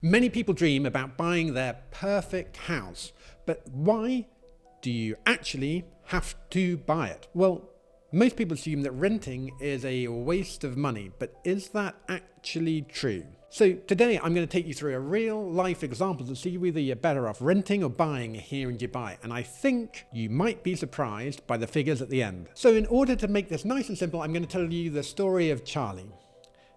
Many people dream about buying their perfect house, but why do you actually have to buy it? Well, most people assume that renting is a waste of money, but is that actually true? So today I'm going to take you through a real life example to see whether you're better off renting or buying here in Dubai, and I think you might be surprised by the figures at the end. So in order to make this nice and simple, I'm going to tell you the story of Charlie.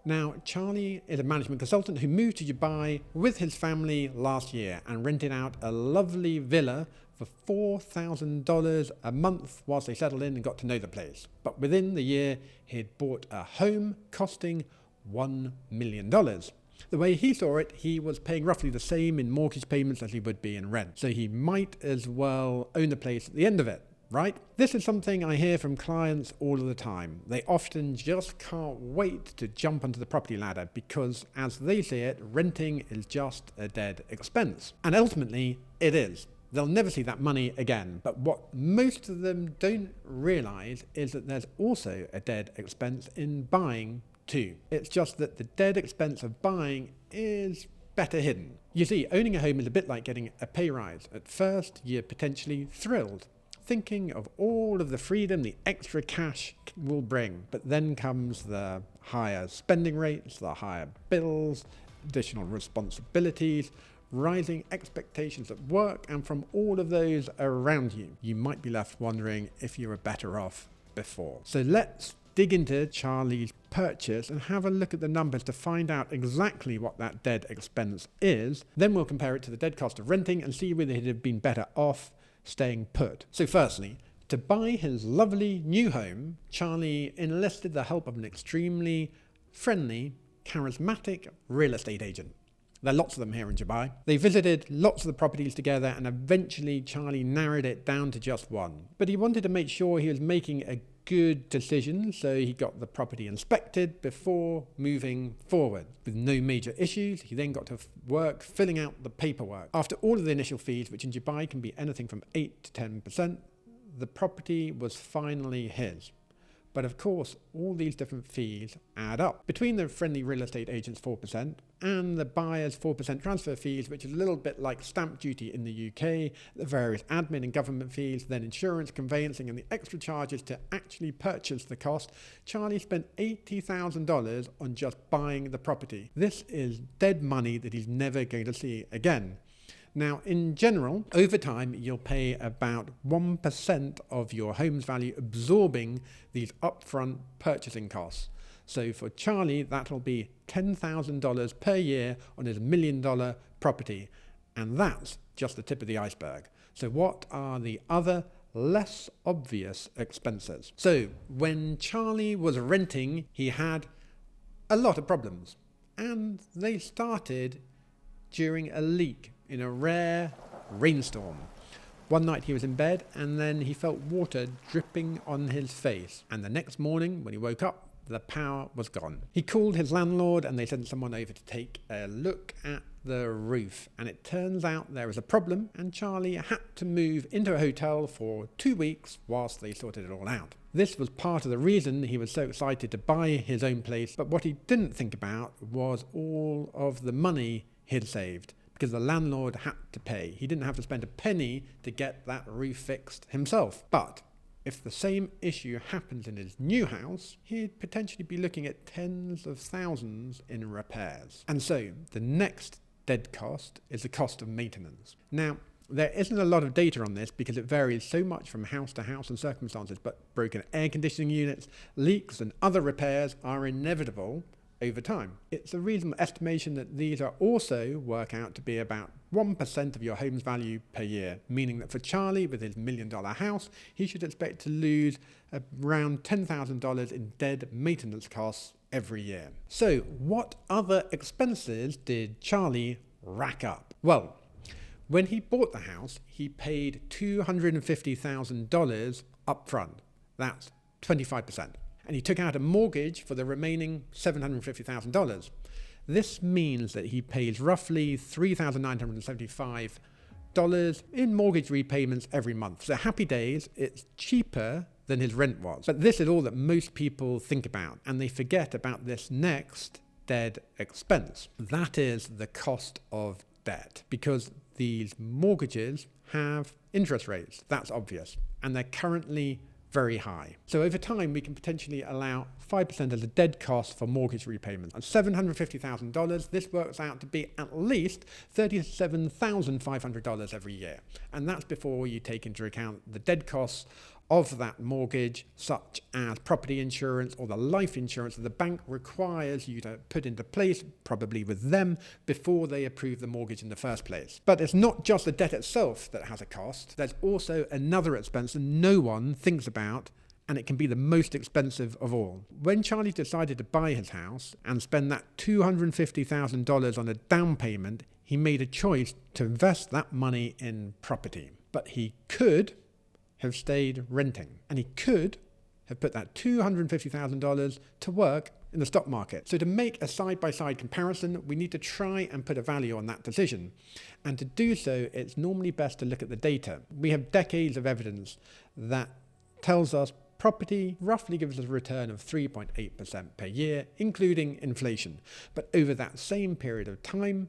Now, Charlie is a management consultant who moved to Dubai with his family last year and rented out a lovely villa for $4,000 a month whilst they settled in and got to know the place. But within the year, he'd bought a home costing $1 million. The way he saw it, he was paying roughly the same in mortgage payments as he would be in rent. So he might as well own the place at the end of it. Right? This is something I hear from clients all of the time. They often just can't wait to jump onto the property ladder because, as they see it, renting is just a dead expense. And ultimately, it is. They'll never see that money again. But what most of them don't realize is that there's also a dead expense in buying too. It's just that the dead expense of buying is better hidden. You see, owning a home is a bit like getting a pay rise. At first, you're potentially thrilled, thinking of all of the freedom the extra cash will bring. But then comes the higher spending rates, the higher bills, additional responsibilities, rising expectations at work, and from all of those around you. You might be left wondering if you were better off before. So let's dig into Charlie's purchase and have a look at the numbers to find out exactly what that dead expense is. Then we'll compare it to the dead cost of renting and see whether he'd have been better off staying put. So firstly, to buy his lovely new home, Charlie enlisted the help of an extremely friendly, charismatic real estate agent. There are lots of them here in Dubai. They visited lots of the properties together and eventually Charlie narrowed it down to just one. But he wanted to make sure he was making a good decision, so he got the property inspected before moving forward. With no major issues, he then got to work filling out the paperwork. After all of the initial fees, which in Dubai can be anything from 8 to 10%, the property was finally his. But of course, all these different fees add up. Between the friendly real estate agent's 4% and the buyer's 4% transfer fees, which is a little bit like stamp duty in the UK, the various admin and government fees, then insurance, conveyancing, and the extra charges to actually purchase the cost, Charlie spent $80,000 on just buying the property. This is dead money that he's never going to see again. Now, in general, over time, you'll pay about 1% of your home's value absorbing these upfront purchasing costs. So for Charlie, that'll be $10,000 per year on his $1 million property. And that's just the tip of the iceberg. So what are the other less obvious expenses? So when Charlie was renting, he had a lot of problems. And they started during a leak in a rare rainstorm. One night he was in bed and then he felt water dripping on his face. And the next morning when he woke up, the power was gone. He called his landlord and they sent someone over to take a look at the roof. And it turns out there was a problem and Charlie had to move into a hotel for 2 weeks whilst they sorted it all out. This was part of the reason he was so excited to buy his own place. But what he didn't think about was all of the money he'd saved, because the landlord had to pay. He didn't have to spend a penny to get that roof fixed himself. But if the same issue happens in his new house, he'd potentially be looking at tens of thousands in repairs. And so the next dead cost is the cost of maintenance. Now, there isn't a lot of data on this because it varies so much from house to house and circumstances, but broken air conditioning units, leaks and other repairs are inevitable over time. It's a reasonable estimation that these are also work out to be about 1% of your home's value per year, meaning that for Charlie, with his $1 million house, he should expect to lose around $10,000 in dead maintenance costs every year. So what other expenses did Charlie rack up? Well, when he bought the house, he paid $250,000 up front. That's 25%. And he took out a mortgage for the remaining $750,000. This means that he pays roughly $3,975 in mortgage repayments every month. So happy days, it's cheaper than his rent was. But this is all that most people think about, and they forget about this next dead expense. That is the cost of debt, because these mortgages have interest rates. That's obvious. And they're currently very high. So over time, we can potentially allow 5% as a dead cost for mortgage repayments. At $750,000, this works out to be at least $37,500 every year. And that's before you take into account the dead costs of that mortgage, such as property insurance or the life insurance that the bank requires you to put into place, probably with them, before they approve the mortgage in the first place. But it's not just the debt itself that has a cost. There's also another expense that no one thinks about, and it can be the most expensive of all. When Charlie decided to buy his house and spend that $250,000 on a down payment, he made a choice to invest that money in property. But he could have stayed renting, and he could have put that $250,000 to work in the stock market. So to make a side-by-side comparison, we need to try and put a value on that decision. And to do so, it's normally best to look at the data. We have decades of evidence that tells us property roughly gives us a return of 3.8% per year, including inflation. But over that same period of time,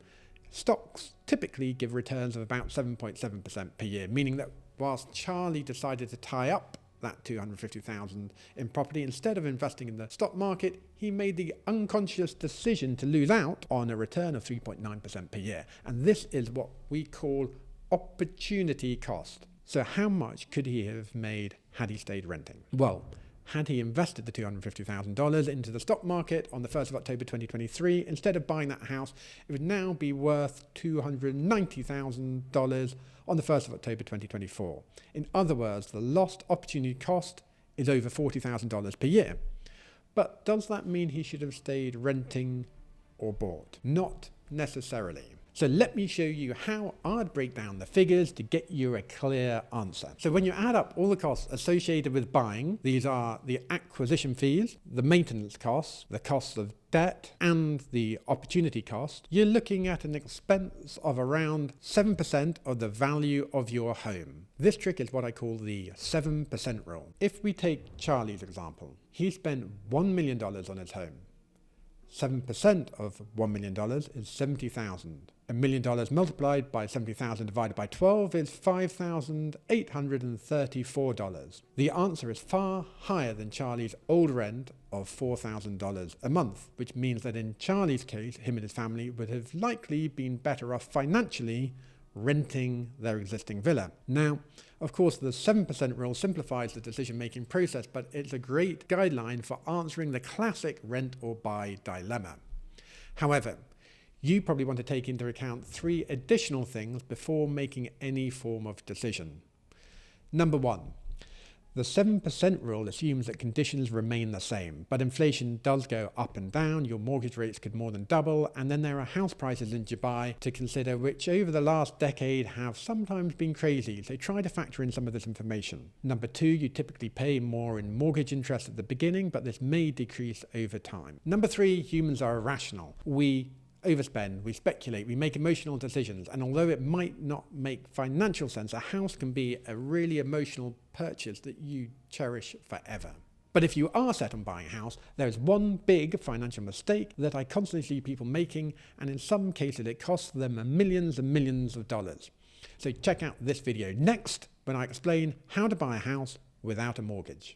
stocks typically give returns of about 7.7% per year, meaning that whilst Charlie decided to tie up that $250,000 in property, instead of investing in the stock market, he made the unconscious decision to lose out on a return of 3.9% per year. And this is what we call opportunity cost. So how much could he have made had he stayed renting? Well, had he invested the $250,000 into the stock market on the 1st of October 2023, instead of buying that house, it would now be worth $290,000 on the 1st of October 2024. In other words, the lost opportunity cost is over $40,000 per year. But does that mean he should have stayed renting or bought? Not necessarily. So let me show you how I'd break down the figures to get you a clear answer. So when you add up all the costs associated with buying, these are the acquisition fees, the maintenance costs, the costs of debt, and the opportunity cost, you're looking at an expense of around 7% of the value of your home. This trick is what I call the 7% rule. If we take Charlie's example, he spent $1 million on his home. 7% of $1 million is $70,000. $1 million multiplied by 70,000 divided by 12 is $5,834. The answer is far higher than Charlie's old rent of $4,000 a month, which means that in Charlie's case, him and his family would have likely been better off financially renting their existing villa. Now, of course, the 7% rule simplifies the decision-making process, but it's a great guideline for answering the classic rent or buy dilemma. However, you probably want to take into account 3 additional things before making any form of decision. Number 1, the 7% rule assumes that conditions remain the same, but inflation does go up and down, your mortgage rates could more than double, and then there are house prices in Dubai to consider, which over the last decade have sometimes been crazy, so try to factor in some of this information. Number 2, you typically pay more in mortgage interest at the beginning, but this may decrease over time. Number 3, humans are irrational. We overspend, we speculate, we make emotional decisions, and although it might not make financial sense, a house can be a really emotional purchase that you cherish forever. But if you are set on buying a house, there is one big financial mistake that I constantly see people making, and in some cases it costs them millions and millions of dollars. So check out this video next when I explain how to buy a house without a mortgage.